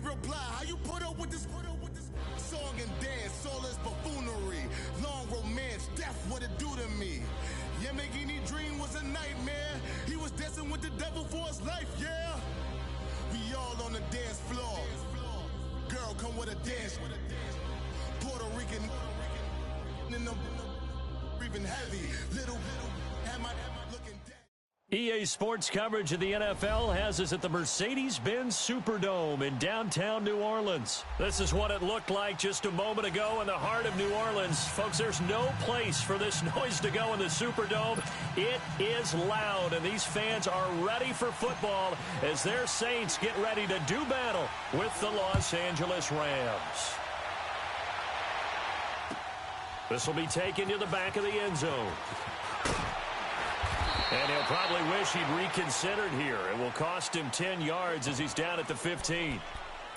reply. How you put up with this? Song and dance, all this buffoonery. Long romance, death, what it do to me? Yamagini dream was a nightmare. He was dancing with the devil for his life, yeah. We all on the dance floor. Girl, come with a dance. Puerto Rican in the breathing heavy. Little am I looking dead? EA Sports coverage of the NFL has us at the Mercedes-Benz Superdome in downtown New Orleans. This is what it looked like just a moment ago in the heart of New Orleans. Folks, there's no place for this noise to go in the Superdome. It is loud, and these fans are ready for football as their Saints get ready to do battle with the Los Angeles Rams. This will be taken to the back of the end zone. And he'll probably wish he'd reconsidered here. It will cost him 10 yards as he's down at the 15.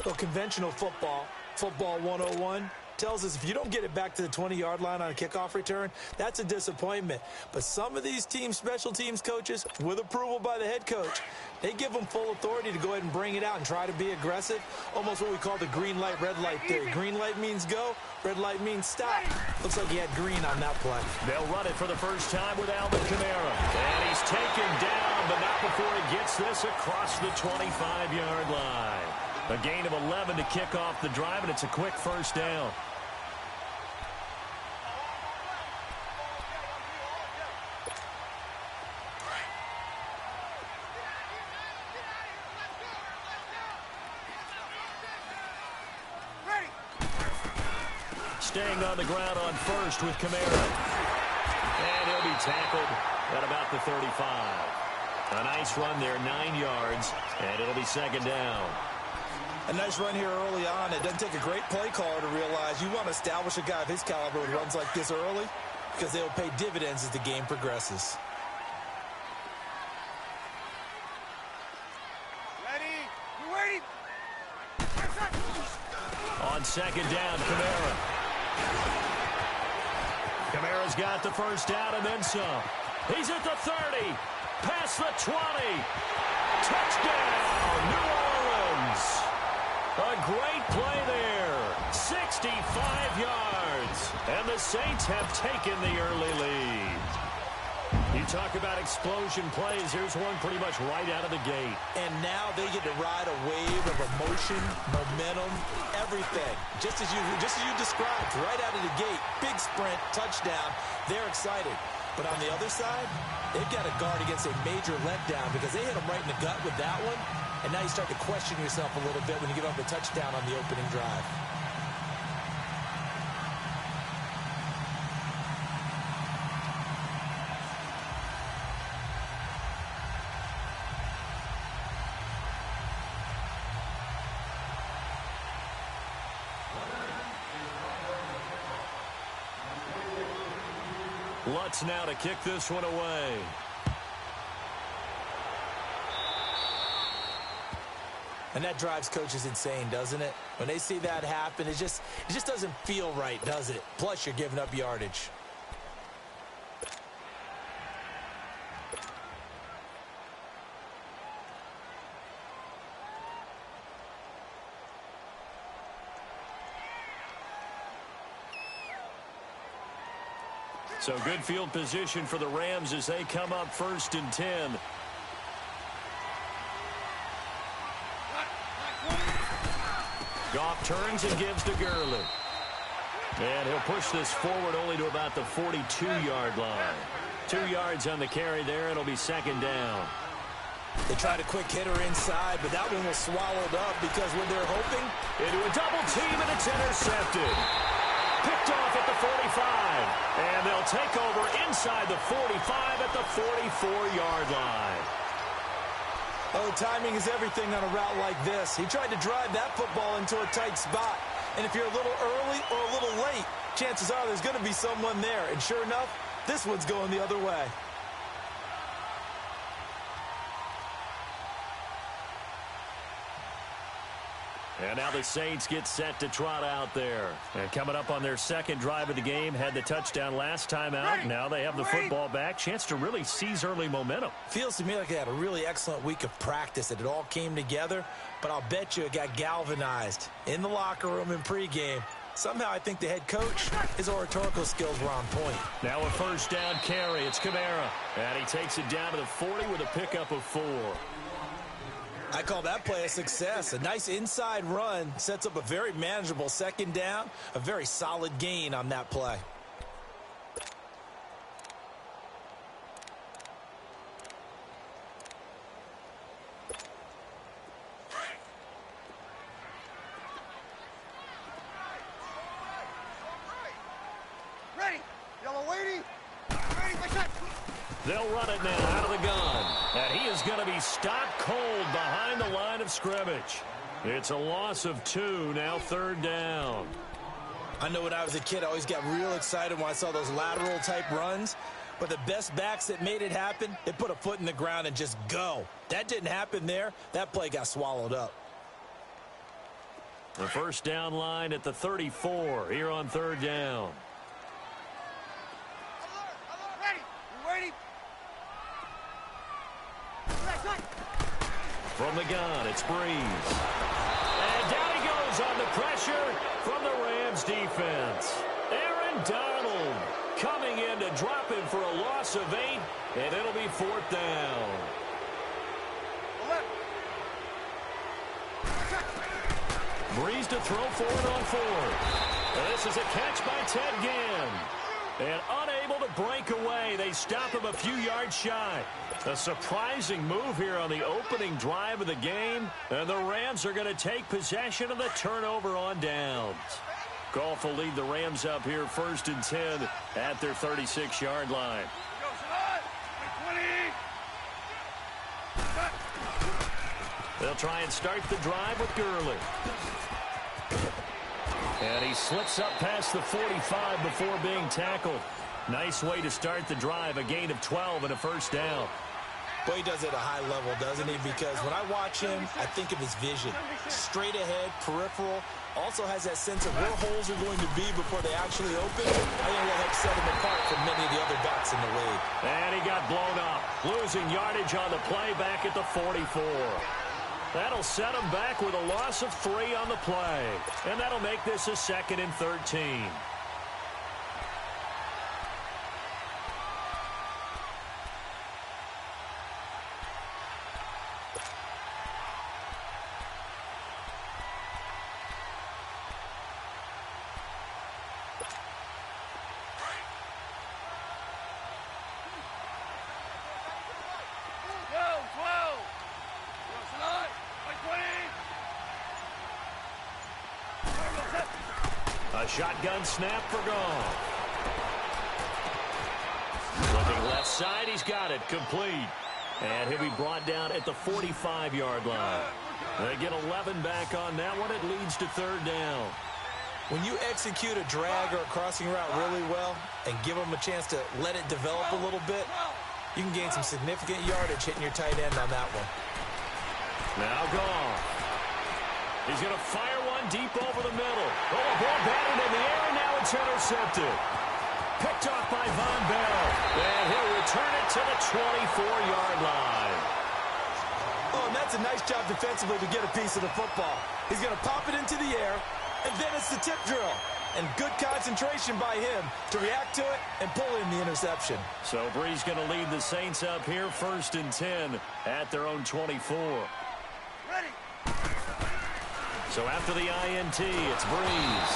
Well, conventional football 101, tells us if you don't get it back to the 20-yard line on a kickoff return, that's a disappointment. But some of these teams, special teams coaches, with approval by the head coach, they give them full authority to go ahead and bring it out and try to be aggressive. Almost what we call the green light, red light theory. Green light means go, red light means stop. Looks like he had green on that play. They'll run it for the first time with Alvin Kamara. And he's taken down, but not before he gets this across the 25-yard line. A gain of 11 to kick off the drive, and it's a quick first down. Staying on the ground on first with Kamara. And he'll be tackled at about the 35. A nice run there, 9 yards, and it'll be second down. A nice run here early on. It doesn't take a great play caller to realize you want to establish a guy of his caliber who runs like this early because they'll pay dividends as the game progresses. Ready? On second down, Kamara. Kamara's got the first down and then some. He's at the 30. Past the 20. Touchdown, New Orleans. A great play there. 65 yards. And the Saints have taken the early lead. You talk about explosion plays. Here's one pretty much right out of the gate. And now they get to ride a wave of emotion, momentum, everything. Just as you described, right out of the gate. Big sprint, touchdown. They're excited. But on the other side, they've got to guard against a major letdown because they hit them right in the gut with that one. And now you start to question yourself a little bit when you give up a touchdown on the opening drive. Lutz now to kick this one away. And that drives coaches insane, doesn't it? When they see that happen, it just doesn't feel right, does it? Plus, you're giving up yardage. So good field position for the Rams as they come up 1st and 10. Goff turns and gives to Gurley. And he'll push this forward only to about the 42-yard line. 2 yards on the carry there. It'll be second down. They tried a quick hitter inside, but that one was swallowed up because when they're hoping into a double team, and it's intercepted. Picked off at the 45. And they'll take over inside the 45 at the 44-yard line. Oh, timing is everything on a route like this. He tried to drive that football into a tight spot. And if you're a little early or a little late, chances are there's going to be someone there. And sure enough, this one's going the other way. And now the Saints get set to trot out there. And coming up on their second drive of the game, had the touchdown last time out. Now they have the football back. Chance to really seize early momentum. Feels to me like they had a really excellent week of practice, that it all came together. But I'll bet you it got galvanized in the locker room in pregame. Somehow I think the head coach, his oratorical skills were on point. Now a first down carry. It's Kamara. And he takes it down to the 40 with a pickup of 4. I call that play a success. A nice inside run sets up a very manageable second down. A very solid gain on that play. Ready. Yellow waiting. Ready. They'll run it now out of the gun. And he is going to be stopped cold behind the line of scrimmage. It's a loss of 2, now third down. I know when I was a kid, I always got real excited when I saw those lateral type runs. But the best backs that made it happen, they put a foot in the ground and just go. That didn't happen there. That play got swallowed up. The first down line at the 34 here on third down. Ready. You waiting? From the gun, it's Breeze. And down he goes on the pressure from the Rams defense. Aaron Donald coming in to drop him for a loss of 8, and it'll be fourth down. Breeze to throw forward on 4. This is a catch by Ted Ginn. And unable to break away, they stop him a few yards shy. A surprising move here on the opening drive of the game. And the Rams are going to take possession of the turnover on downs. Goff will lead the Rams up here first and 10 at their 36-yard line. They'll try and start the drive with Gurley. And he slips up past the 45 before being tackled. Nice way to start the drive, a gain of 12 and a first down. Boy, he does it at a high level, doesn't he? Because when I watch him, I think of his vision. Straight ahead, peripheral. Also has that sense of where holes are going to be before they actually open. I think that helps set him apart from many of the other backs in the league. And he got blown up, losing yardage on the play back at the 44. That'll set him back with a loss of 3 on the play. And that'll make this a 2nd and 13. Shotgun snap for Goff. Looking left side, he's got it complete. And he'll be brought down at the 45-yard line. They get 11 back on that one. It leads to third down. When you execute a drag or a crossing route really well and give them a chance to let it develop a little bit, you can gain some significant yardage hitting your tight end on that one. Now Goff. He's going to fire one deep over the middle. Oh, a ball batted in the air, and now it's intercepted. Picked off by Von Bell. And he'll return it to the 24-yard line. Oh, and that's a nice job defensively to get a piece of the football. He's going to pop it into the air, and then it's the tip drill. And good concentration by him to react to it and pull in the interception. So Breeze going to lead the Saints up here, first and 10 at their own 24. Ready. So after the INT, it's Breeze.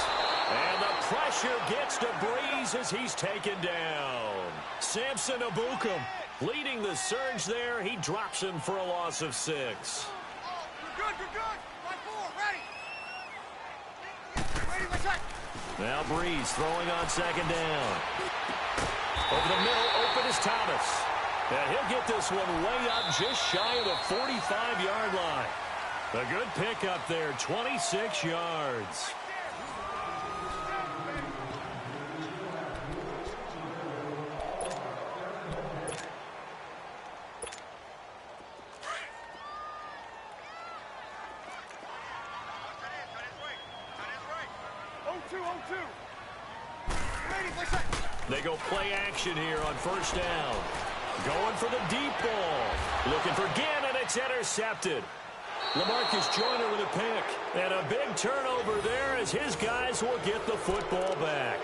And the pressure gets to Breeze as he's taken down. Samson Ebukam leading the surge there. He drops him for a loss of 6. You're good, you're good. By 4, ready. Ready, let's go. Now Breeze throwing on second down. Over the middle, open is Thomas. And he'll get this one way up just shy of the 45-yard line. A good pickup there, 26 yards. 0-2. Ready, play set. They go play action here on first down. Going for the deep ball. Looking for Ginn, and it's intercepted. LaMarcus Joyner with a pick. And a big turnover there as his guys will get the football back.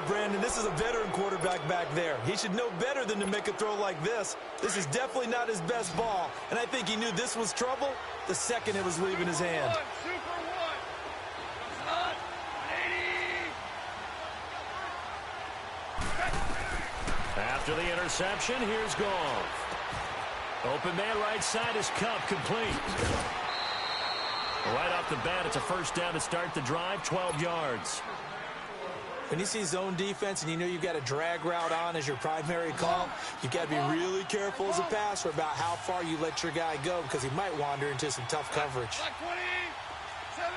Brandon, this is a veteran quarterback back there. He should know better than to make a throw like this. This is definitely not his best ball, and I think he knew this was trouble the second it was leaving his hand. Super one. Hot. 180. After the interception, here's Goff. Open man right side is Cup, complete. Right off the bat, it's a first down to start the drive, 12 yards. When you see zone defense and you know you've got a drag route on as your primary call, you've got to be really careful as a passer about how far you let your guy go because he might wander into some tough coverage. 20, 17,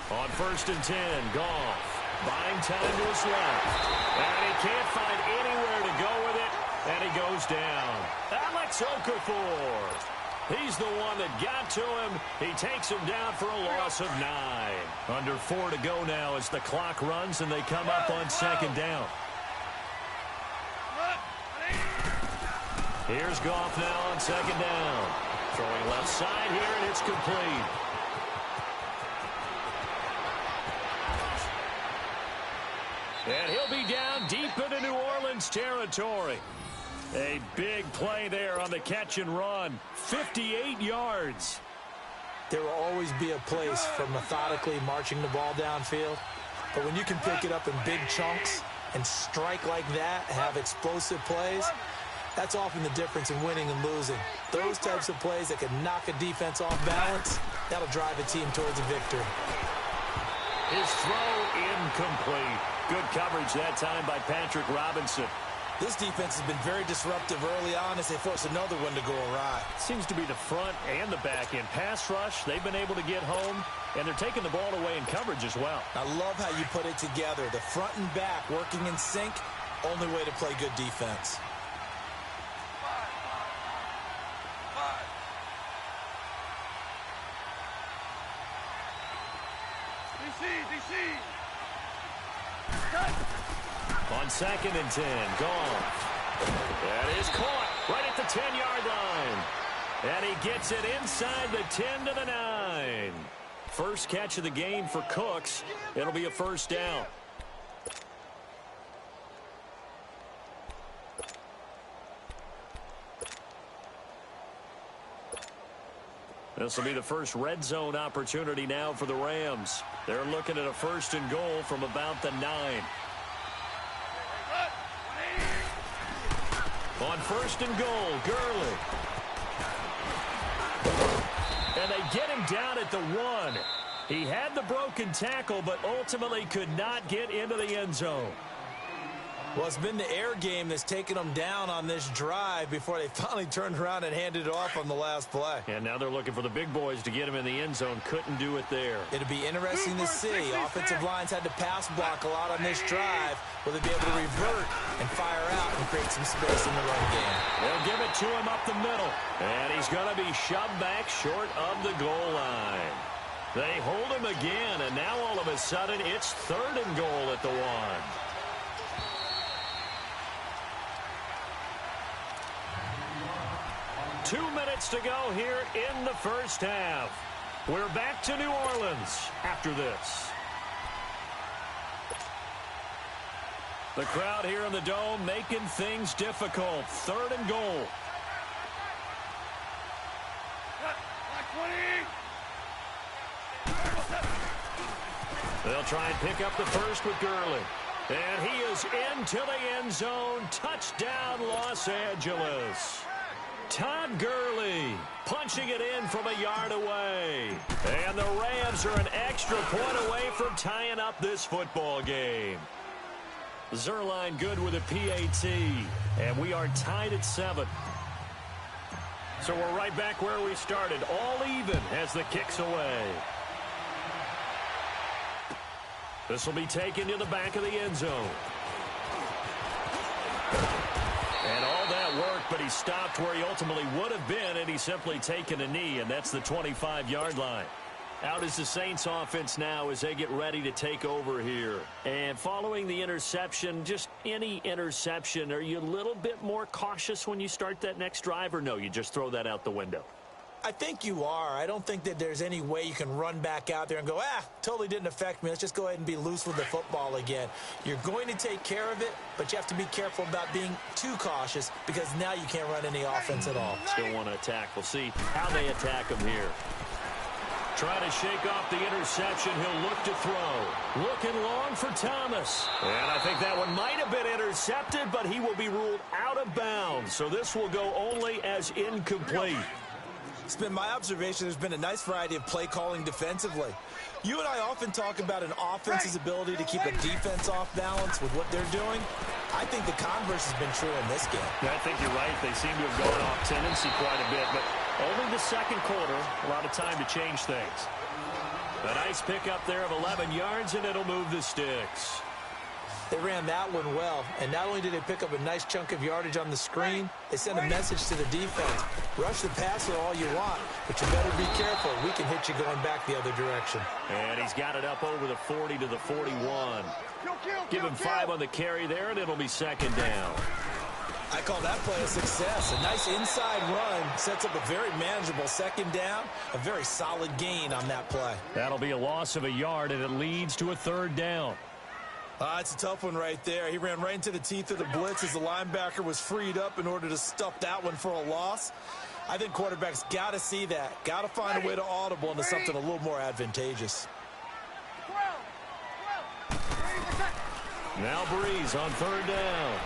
17. On first and 10, Goff. Buying time to his left. And he can't find anywhere to go with it, and he goes down. Alex Okafor. He's the one that got to him. He takes him down for a loss of 9. Under 4 to go now as the clock runs and they come up on second down. Here's Goff now on second down. Throwing left side here, and it's complete. And he'll be down deep into New Orleans territory. A big play there on the catch and run. 58 yards. There will always be a place for methodically marching the ball downfield. But when you can pick it up in big chunks and strike like that, have explosive plays, that's often the difference in winning and losing. Those types of plays that can knock a defense off balance, that'll drive a team towards a victory. His throw incomplete. Good coverage that time by Patrick Robinson. This defense has been very disruptive early on as they force another one to go awry. Seems to be the front and the back end. Pass rush, they've been able to get home, and they're taking the ball away in coverage as well. I love how you put it together. The front and back working in sync, only way to play good defense. DC. On second and 10, Goff. That is caught right at the 10-yard line. And he gets it inside the 10 to the 9. First catch of the game for Cooks. It'll be a first down. This will be the first red zone opportunity now for the Rams. They're looking at a first and goal from about the 9. On first and goal, Gurley. And they get him down at the 1. He had the broken tackle, but ultimately could not get into the end zone. Well, it's been the air game that's taken them down on this drive before they finally turned around and handed it off on the last play. And now they're looking for the big boys to get him in the end zone. Couldn't do it there. It'll be interesting to see. Offensive lines had to pass block a lot on this drive. Will they be able to revert and fire out and create some space in the run game? They'll give it to him up the middle. And he's going to be shoved back short of the goal line. They hold him again, and now all of a sudden it's third and goal at the 1. 2 minutes to go here in the first half. We're back to New Orleans after this. The crowd here in the Dome making things difficult. Third and goal. They'll try and pick up the first with Gurley. And he is into the end zone. Touchdown, Los Angeles. Todd Gurley punching it in from a yard away. And the Rams are an extra point away from tying up this football game. Zerline good with a PAT. And we are tied at 7. So we're right back where we started. All even as the kick's away. This will be taken to the back of the end zone. And all that work but he stopped where he ultimately would have been, and he's simply taken a knee, and that's the 25-yard line. Out is the Saints offense now as they get ready to take over here. And following the interception, just any interception, are you a little bit more cautious when you start that next drive, or no, you just throw that out the window? I think you are. I don't think that there's any way you can run back out there and go, totally didn't affect me. Let's just go ahead and be loose with the football again. You're going to take care of it, but you have to be careful about being too cautious because now you can't run any offense at all. Still want to attack. We'll see how they attack him here. Trying to shake off the interception. He'll look to throw. Looking long for Thomas. And I think that one might have been intercepted, but he will be ruled out of bounds. So this will go only as incomplete. It's been my observation there's been a nice variety of play calling defensively. You and I often talk about an offense's ability to keep a defense off balance with what they're doing. I think the converse has been true in this game. Yeah, I think you're right. They seem to have gone off tendency quite a bit, but only the second quarter, a lot of time to change things. A nice pickup there of 11 yards, and it'll move the sticks. They ran that one well, and not only did they pick up a nice chunk of yardage on the screen, they sent a message to the defense. Rush the passer all you want, but you better be careful. We can hit you going back the other direction. And he's got it up over the 40 to the 41. Give him 5 on the carry there, and it'll be second down. I call that play a success. A nice inside run sets up a very manageable second down, a very solid gain on that play. That'll be a loss of a yard, and it leads to a third down. It's a tough one right there. He ran right into the teeth of the blitz as the linebacker was freed up in order to stuff that one for a loss. I think quarterbacks got to see that, got to find a way to audible into something a little more advantageous. Now Breeze on third down.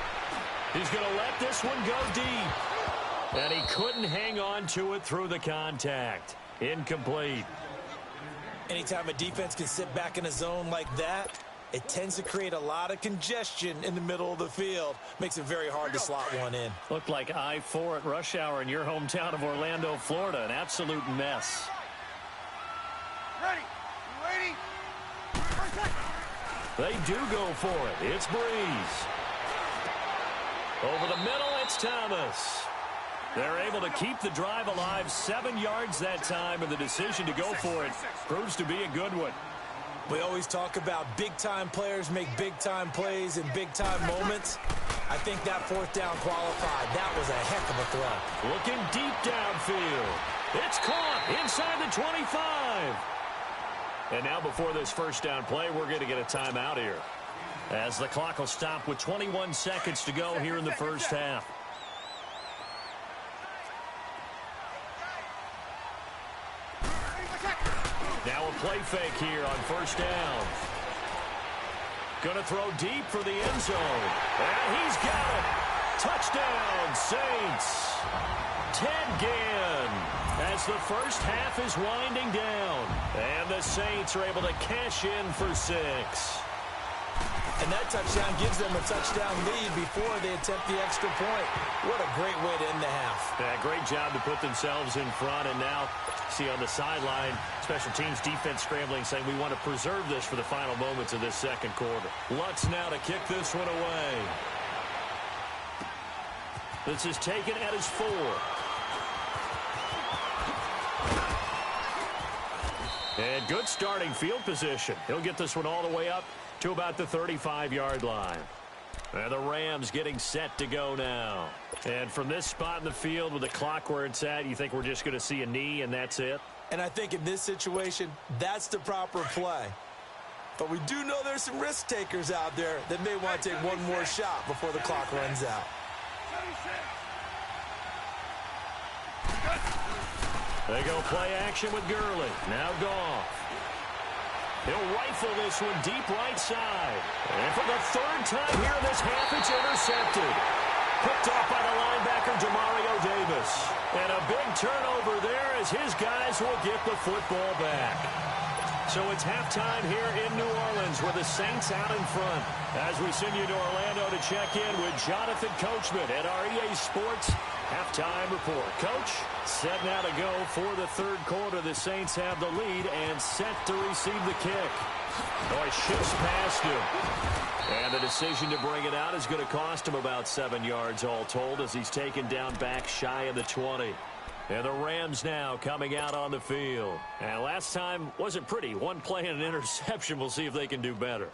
He's going to let this one go deep. And he couldn't hang on to it through the contact. Incomplete. Anytime a defense can sit back in a zone like that, it tends to create a lot of congestion in the middle of the field. Makes it very hard to slot one in. Looked like I-4 at rush hour in your hometown of Orlando, Florida. An absolute mess. Ready. You ready? They do go for it. It's Breeze. Over the middle, it's Thomas. They're able to keep the drive alive. 7 yards that time, and the decision to go for it proves to be a good one. We always talk about big-time players make big-time plays in big-time moments. I think that fourth down qualified. That was a heck of a throw. Looking deep downfield. It's caught inside the 25. And now before this first down play, we're going to get a timeout here, as the clock will stop with 21 seconds to go here in the first half. Now a play fake here on first down. Going to throw deep for the end zone. And he's got it. Touchdown, Saints. Ted Ginn, as the first half is winding down. And the Saints are able to cash in for 6. And that touchdown gives them a touchdown lead before they attempt the extra point. What a great way to end the half. Yeah, great job to put themselves in front. And now, see on the sideline, special teams defense scrambling, saying we want to preserve this for the final moments of this second quarter. Lutz now to kick this one away. This is taken at his 4. And good starting field position. He'll get this one all the way up to about the 35-yard line. And the Rams getting set to go now. And from this spot in the field with the clock where it's at, you think we're just going to see a knee and that's it? And I think in this situation, that's the proper play. But we do know there's some risk takers out there that may want to take one more shot before the clock runs out. They go play action with Gurley. Now Goff. He'll rifle this one deep right side. And for the third time here in this half, it's intercepted. Picked off by the linebacker, Demario Davis. And a big turnover there as his guys will get the football back. So it's halftime here in New Orleans with the Saints out in front. As we send you to Orlando to check in with Jonathan Coachman at our EA Sports Halftime report. Coach, set now to go for the third quarter. The Saints have the lead and set to receive the kick. Oh, he shifts past him. And the decision to bring it out is going to cost him about 7 yards all told as he's taken down back shy of the 20. And the Rams now coming out on the field. And last time wasn't pretty. One play and an interception. We'll see if they can do better.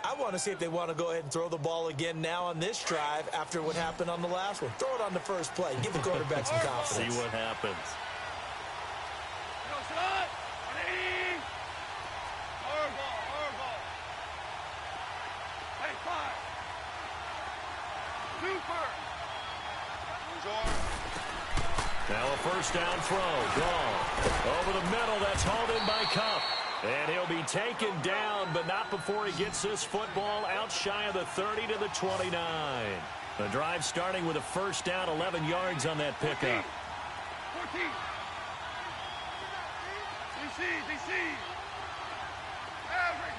I want to see if they want to go ahead and throw the ball again now on this drive after what happened on the last one. Throw it on the first play. Give the quarterback some confidence. See what happens. Now a first down throw. Gone. Over the middle. That's hauled in by Cup. And he'll be taken down, but not before he gets this football out shy of the 30 to the 29. The drive starting with a first down, 11 yards on that pickup. 14. DC. Maverick.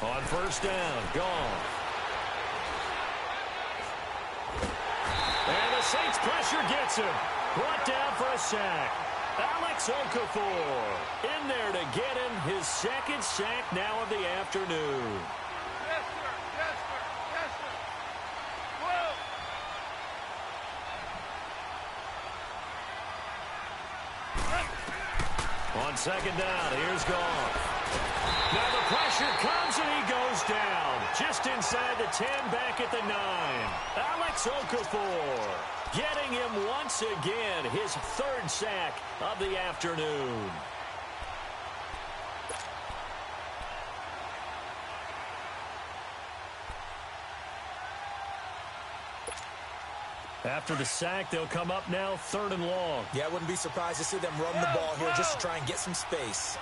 On first down, gone. And the Saints pressure gets him. Brought down for a sack. Alex Okafor in there to get him his second sack now of the afternoon. Yes, sir. Yes, sir. Yes, sir. Whoa. On second down, here's Goff. Now the pressure comes and he goes down. Just inside the 10, back at the 9. Alex Okafor getting him once again his third sack of the afternoon. After the sack, they'll come up now 3rd and long. Yeah, I wouldn't be surprised to see them run the ball here just to try and get some space.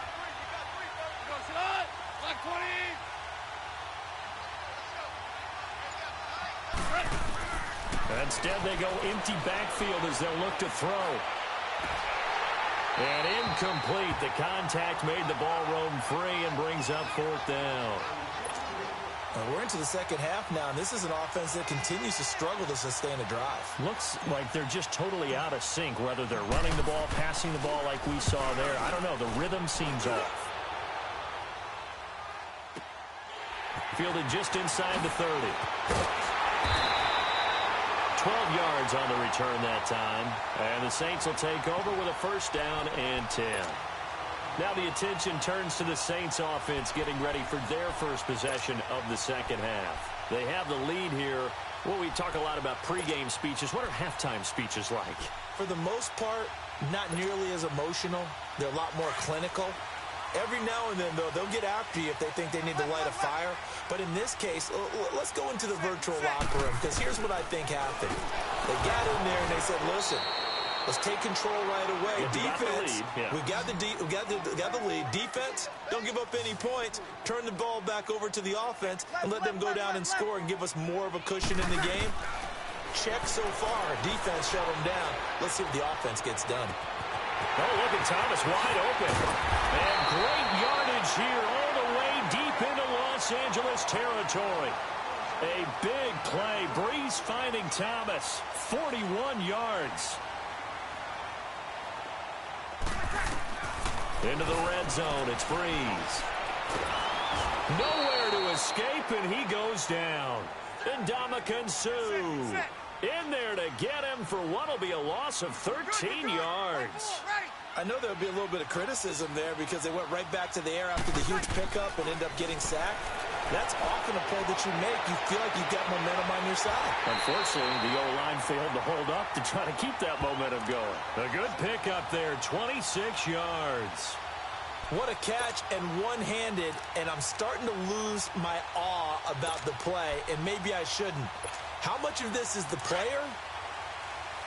Instead, they go empty backfield as they'll look to throw. And incomplete. The contact made the ball roam free and brings up 4th down. We're into the second half now, and this is an offense that continues to struggle to sustain a drive. Looks like they're just totally out of sync, whether they're running the ball, passing the ball like we saw there. I don't know. The rhythm seems off. Fielded just inside the 30. 12 yards on the return that time. And the Saints will take over with a first down and 10. Now the attention turns to the Saints offense getting ready for their first possession of the second half. They have the lead here. Well, we talk a lot about pregame speeches. What are halftime speeches like? For the most part, not nearly as emotional. They're a lot more clinical. Every now and then, though, they'll get after you if they think they need to light a fire. But in this case, let's go into the virtual locker room, because here's what I think happened. They got in there and they said, listen, let's take control right away. Defense, we got the lead. Defense, don't give up any points. Turn the ball back over to the offense and let them go down and score and give us more of a cushion in the game. Check so far. Defense shut them down. Let's see what the offense gets done. Oh, look at Thomas wide open. And great yardage here all the way deep into Los Angeles territory. A big play. Breeze finding Thomas. 41 yards. Into the red zone. It's Breeze. Nowhere to escape, and he goes down. And Ndamukong Suh in there to get him for what will be a loss of 13 yards. I know there would be a little bit of criticism there because they went right back to the air after the huge pickup and ended up getting sacked. That's often a play that you make. You feel like you've got momentum on your side. Unfortunately, the O-line failed to hold up to try to keep that momentum going. A good pickup there, 26 yards. What a catch, and one-handed, and I'm starting to lose my awe about the play, and maybe I shouldn't. How much of this is the player?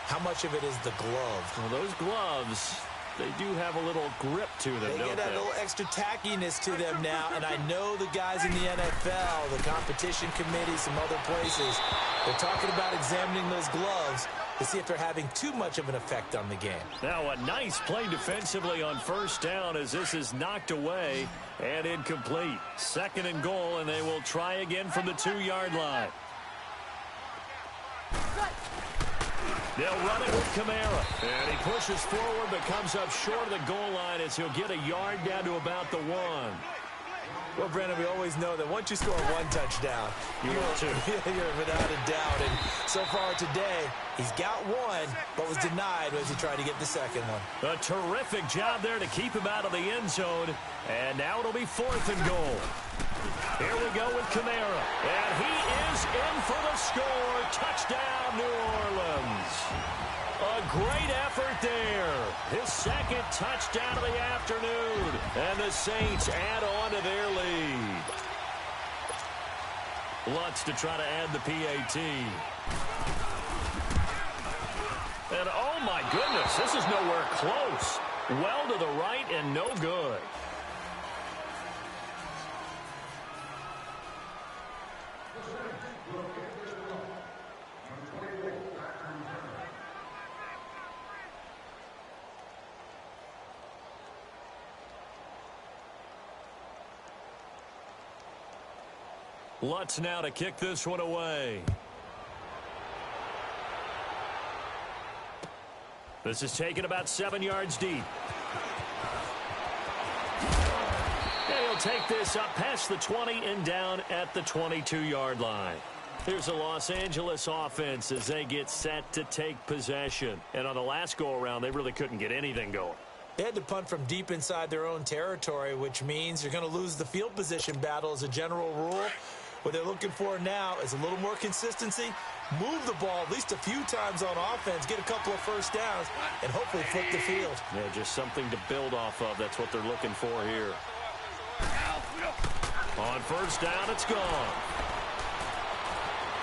How much of it is the glove? Well, those gloves, they do have a little grip to them, don't they? They get a little extra tackiness to them now, and I know the guys in the NFL, the competition committee, some other places, they're talking about examining those gloves to see if they're having too much of an effect on the game. Now a nice play defensively on first down as this is knocked away and incomplete. 2nd and goal, and they will try again from the 2-yard line. They'll run it with Kamara. And he pushes forward but comes up short of the goal line as he'll get a yard down to about the 1. Well, Brandon, we always know that once you score one touchdown, you will too. You're without a doubt. And so far today, he's got one, but was denied as he tried to get the second one. A terrific job there to keep him out of the end zone. And now it'll be 4th and goal. Here we go with Kamara. And he is in for the score. Touchdown, New Orleans. A great effort there. His 2nd touchdown of the afternoon. And the Saints add on to their lead. Lutz to try to add the PAT. And oh my goodness, this is nowhere close. Well to the right and no good. Lutz now to kick this one away. This is taken about 7 yards deep. And he'll take this up past the 20 and down at the 22-yard line. Here's a Los Angeles offense as they get set to take possession. And on the last go-around, they really couldn't get anything going. They had to punt from deep inside their own territory, which means you're going to lose the field position battle as a general rule. What they're looking for now is a little more consistency, move the ball at least a few times on offense, get a couple of first downs, and hopefully flip the field. Yeah, just something to build off of. That's what they're looking for here. On first down, it's gone.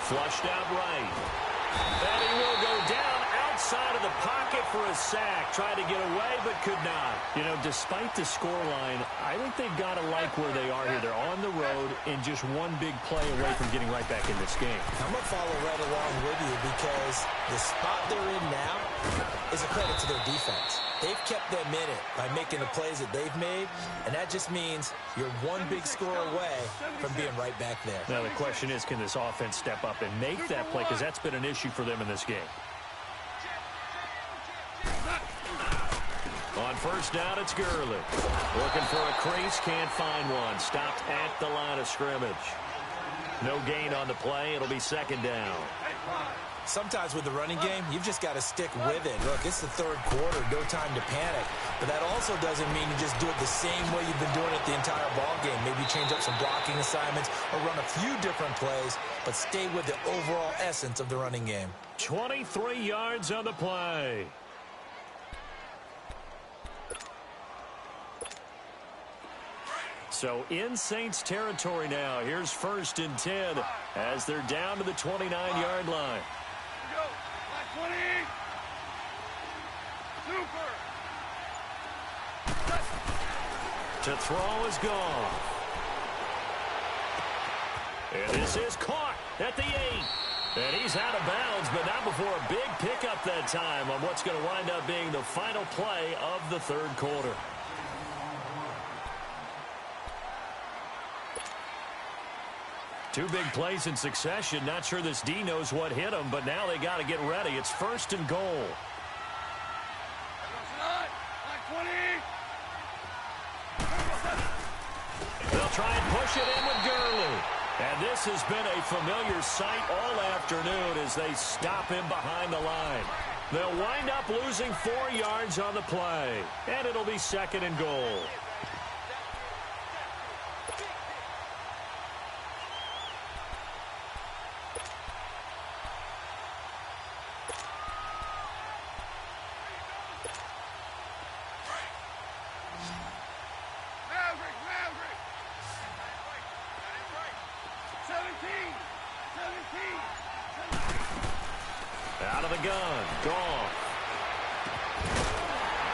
Flushed out right. And he will go down outside of the pocket for a sack. Tried to get away, but could not. You know, despite the scoreline, I think they've got to like where they are here. They're on the road and just one big play away from getting right back in this game. I'm going to follow right along with you because the spot they're in now is a credit to their defense. They've kept them in it by making the plays that they've made, and that just means you're one big score away from being right back there. Now the question is, can this offense step up and make that play? Because that's been an issue for them in this game. On first down, it's Gurley. Looking for a crease, can't find one. Stopped at the line of scrimmage. No gain on the play. It'll be 2nd down. Sometimes with the running game, you've just got to stick with it. Look, it's the 3rd quarter, no time to panic. But that also doesn't mean you just do it the same way you've been doing it the entire ball game. Maybe change up some blocking assignments or run a few different plays, but stay with the overall essence of the running game. 23 yards on the play. So in Saints territory now. Here's 1st and 10 as they're down to the 29-yard line. Go. Line 20. Super. To throw is gone. And this is caught at the 8. And he's out of bounds, but not before a big pickup that time on what's going to wind up being the final play of the 3rd quarter. Two big plays in succession. Not sure this D knows what hit him, but now they got to get ready. It's 1st and goal. They'll try and push it in with Gurley. And this has been a familiar sight all afternoon as they stop him behind the line. They'll wind up losing 4 yards on the play. And it'll be 2nd and goal. Out of the gun. Gone.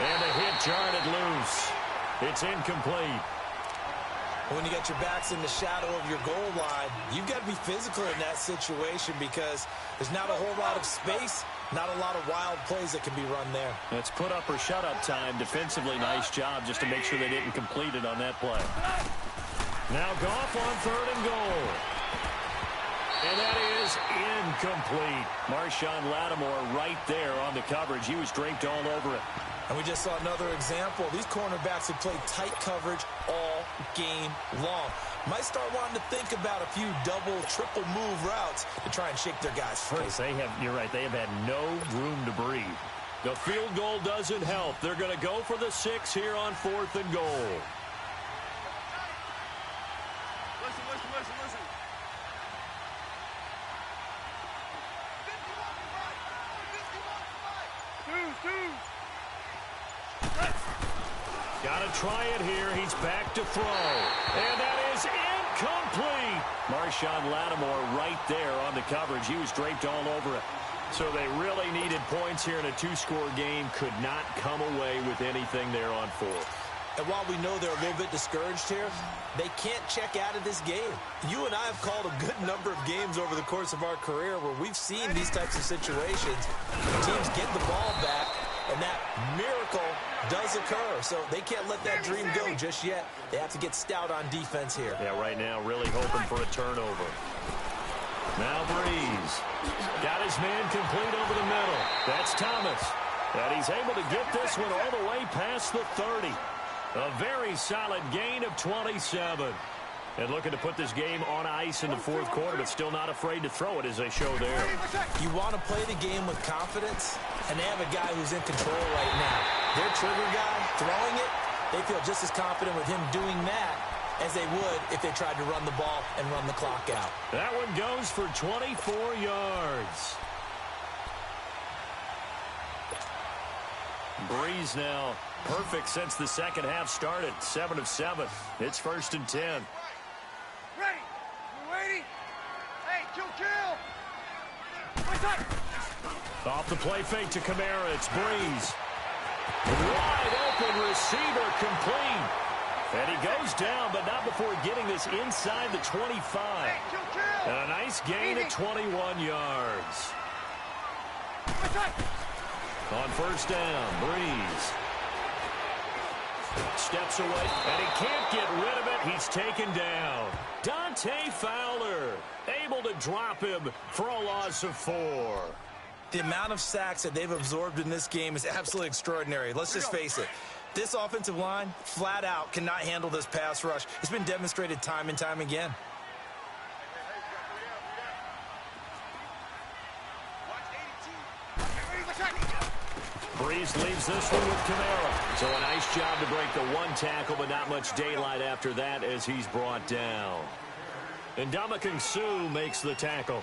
And the hit jarred it loose. It's incomplete. When you got your backs in the shadow of your goal line, you've got to be physical in that situation because there's not a whole lot of space, not a lot of wild plays that can be run there. It's put up or shut up time. Defensively, nice job just to make sure they didn't complete it on that play. Now Goff on 3rd and goal. And that is is incomplete. Marshawn Lattimore right there on the coverage. He was draped all over it. And we just saw another example. These cornerbacks have played tight coverage all game long. Might start wanting to think about a few double, triple move routes to try and shake their guys free. You're right, they have had no room to breathe. The field goal doesn't help. They're going to go for the 6 here on 4th and goal. Listen. Got to try it here. He's back to throw. And that is incomplete. Marshawn Lattimore right there on the coverage. He was draped all over it. So they really needed points here in a 2-score game. Could not come away with anything there on 4th. And while we know they're a little bit discouraged here, they can't check out of this game. You and I have called a good number of games over the course of our career where we've seen these types of situations. Teams get the ball back, and that miracle does occur. So they can't let that dream go just yet. They have to get stout on defense here. Yeah, right now really hoping for a turnover. Now Breeze. Got his man complete over the middle. That's Thomas. And he's able to get this one all the way past the 30. A very solid gain of 27. And looking to put this game on ice in the 4th quarter, but still not afraid to throw it as they show there. You want to play the game with confidence, and they have a guy who's in control right now. Their trigger guy throwing it, they feel just as confident with him doing that as they would if they tried to run the ball and run the clock out. That one goes for 24 yards. Breeze now perfect since the second half started. 7 of 7. It's 1st and 10. Ready. We're waiting. Hey, kill. Off the play fake to Kamara. It's Breeze. Wide open receiver complete. And he goes down, but not before getting this inside the 25. Hey, kill. And a nice gain of 21 yards. On 1st down, Breeze. Steps away, and he can't get rid of it. He's taken down. Dante Fowler able to drop him for a loss of 4. The amount of sacks that they've absorbed in this game is absolutely extraordinary. Let's just face it. This offensive line, flat out, cannot handle this pass rush. It's been demonstrated time and time again. Breeze leaves this one with Kamara. So a nice job to break the 1 tackle, but not much daylight after that as he's brought down. And Ndamukong Suh makes the tackle.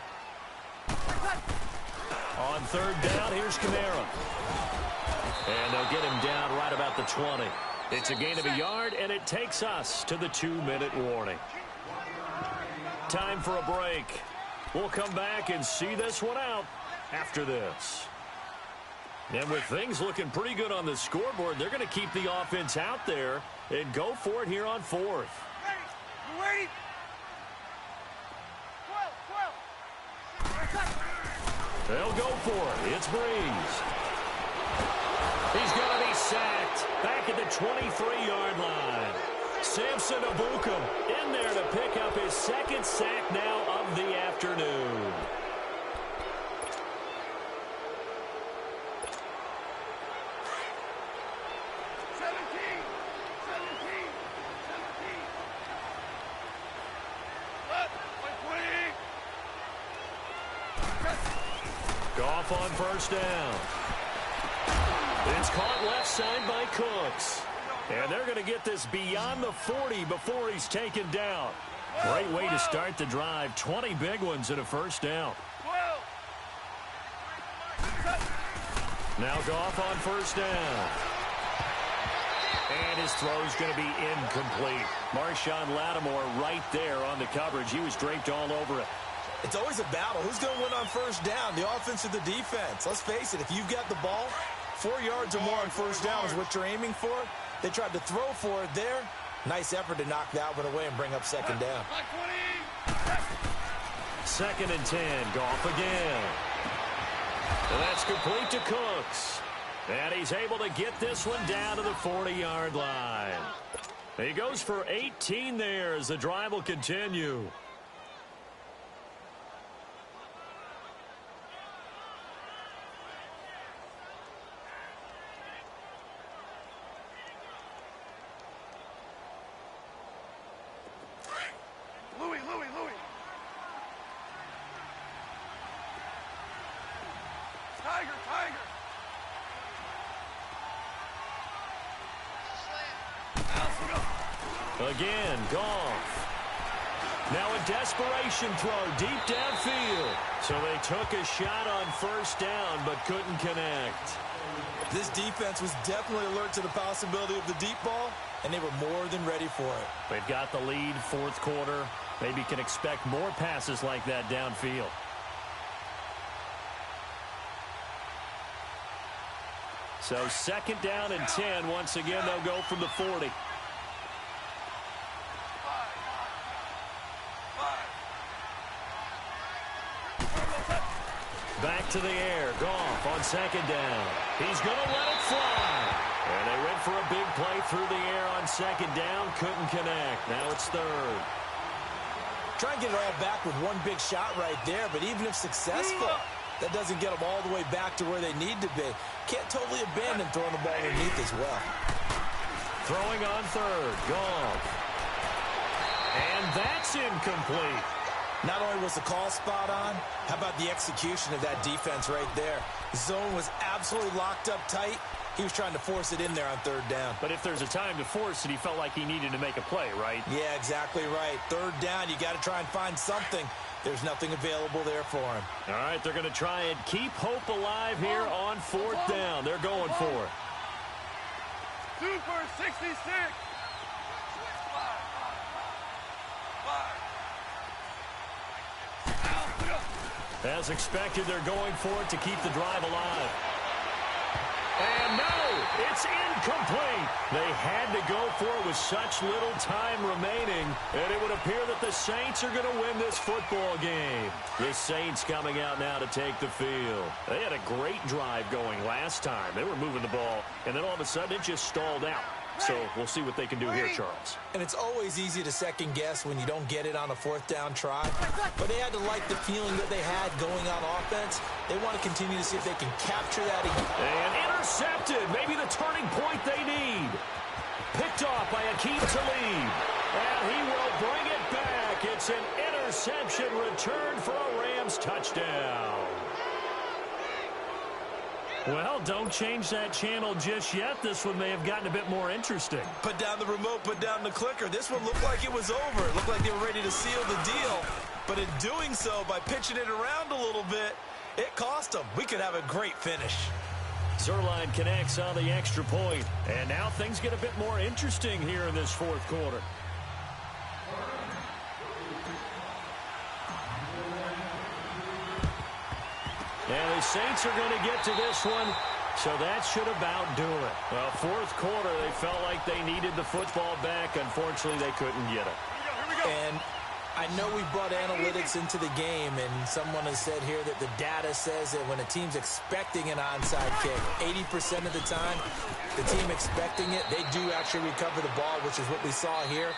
On 3rd down, here's Kamara. And they'll get him down right about the 20. It's a gain of a yard, and it takes us to the 2-minute warning. Time for a break. We'll come back and see this one out after this. And with things looking pretty good on the scoreboard, they're going to keep the offense out there and go for it here on 4th. We're waiting. 12. They'll go for it. It's Breeze. He's going to be sacked back at the 23-yard line. Samson Ebukam in there to pick up his 2nd sack now of the afternoon. Goff on 1st down. It's caught left side by Cooks. And they're going to get this beyond the 40 before he's taken down. Great way to start the drive. 20 big ones and a 1st down. Now Goff on 1st down. And his throw's going to be incomplete. Marshawn Lattimore right there on the coverage. He was draped all over it. It's always a battle. Who's going to win on 1st down, the offense or the defense? Let's face it, if you've got the ball, 4 yards or more on 1st down is what you're aiming for. They tried to throw for it there. Nice effort to knock that one away and bring up 2nd down. 2nd and 10, Goff again. And that's complete to Cooks. And he's able to get this one down to the 40-yard line. He goes for 18 there as the drive will continue. Tiger, Tiger. Again, Goff. Now a desperation throw deep downfield. So they took a shot on first down but couldn't connect. This defense was definitely alert to the possibility of the deep ball, and they were more than ready for it. They've got the lead, fourth quarter. Maybe can expect more passes like that downfield. So second down and 10. Once again, they'll go from the 40. Back to the air. Goff on second down. He's going to let it fly. And they went for a big play through the air on second down. Couldn't connect. Now it's third. Try and get it all back with one big shot right there, but even if successful, that doesn't get them all the way back to where they need to be. Can't totally abandon throwing the ball underneath as well. Throwing on third. Goff. And that's incomplete. Not only was the call spot on, how about the execution of that defense right there? Zone was absolutely locked up tight. He was trying to force it in there on third down. But if there's a time to force it, he felt like he needed to make a play, right? Yeah, exactly right. Third down, you got to try and find something. There's nothing available there for him. All right, they're going to try and keep hope alive here on fourth down. They're going for it. Super 66. As expected, they're going for it to keep the drive alive. And no, it's incomplete. They had to go for it with such little time remaining, and it would appear that the Saints are going to win this football game. The Saints coming out now to take the field. They had a great drive going last time. They were moving the ball, and then all of a sudden it just stalled out. So we'll see what they can do here, Charles. And it's always easy to second guess when you don't get it on a fourth down try. But they had to like the feeling that they had going on offense. They want to continue to see if they can capture that again. And intercepted. Maybe the turning point they need. Picked off by Akeem Talib. And he will bring it back. It's an interception return for a Rams touchdown. Well, don't change that channel just yet. This one may have gotten a bit more interesting. Put down the remote, put down the clicker. This one looked like it was over. It looked like they were ready to seal the deal. But in doing so, by pitching it around a little bit, it cost them. We could have a great finish. Zerline connects on the extra point. And now things get a bit more interesting here in this fourth quarter. And the Saints are going to get to this one, so that should about do it. Well, fourth quarter, they felt like they needed the football back. Unfortunately, they couldn't get it. Here we go. And I know we brought analytics into the game, and someone has said here that the data says that when a team's expecting an onside kick, 80% of the time, the team expecting it, they do actually recover the ball, which is what we saw here.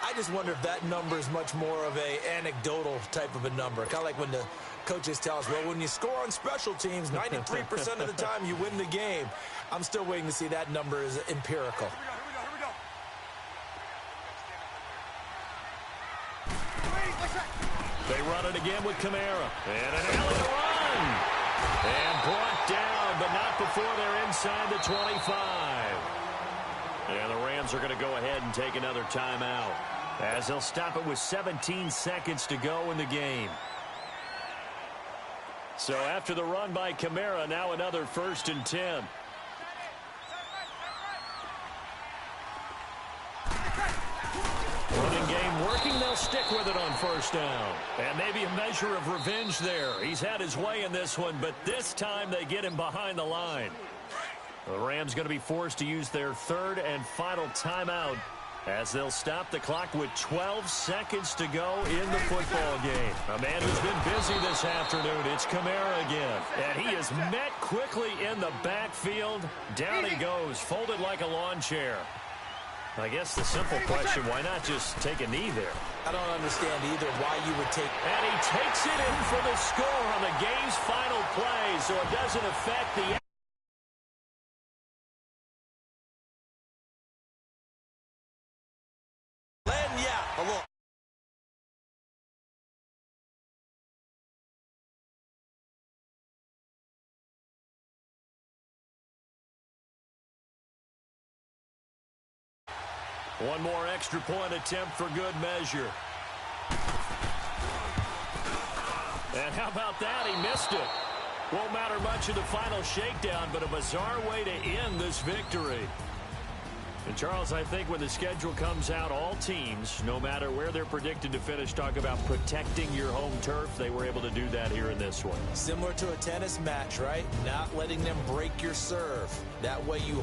I just wonder if that number is much more of a anecdotal type of a number. Kind of like when the coaches tell us, well, when you score on special teams, 93% of the time you win the game. I'm still waiting to see that number is empirical. Here we go. They run it again with Kamara. And an alley run. And brought down, but not before they're inside the 25. And the Rams are going to go ahead and take another timeout, as they'll stop it with 17 seconds to go in the game. So after the run by Kamara, now another 1st and 10. Running game working. They'll stick with it on first down. And maybe a measure of revenge there. He's had his way in this one, but this time they get him behind the line. The Rams going to be forced to use their third and final timeout, as they'll stop the clock with 12 seconds to go in the football game. A man who's been busy this afternoon, it's Kamara again. And he is met quickly in the backfield. Down he goes, folded like a lawn chair. I guess the simple question, why not just take a knee there? I don't understand either why you would take... And he takes it in for the score on the game's final play, so it doesn't affect the... One more extra point attempt for good measure. And how about that? He missed it. Won't matter much in the final shakedown, but a bizarre way to end this victory. And, Charles, I think when the schedule comes out, all teams, no matter where they're predicted to finish, talk about protecting your home turf. They were able to do that here in this one. Similar to a tennis match, right? Not letting them break your serve. That way you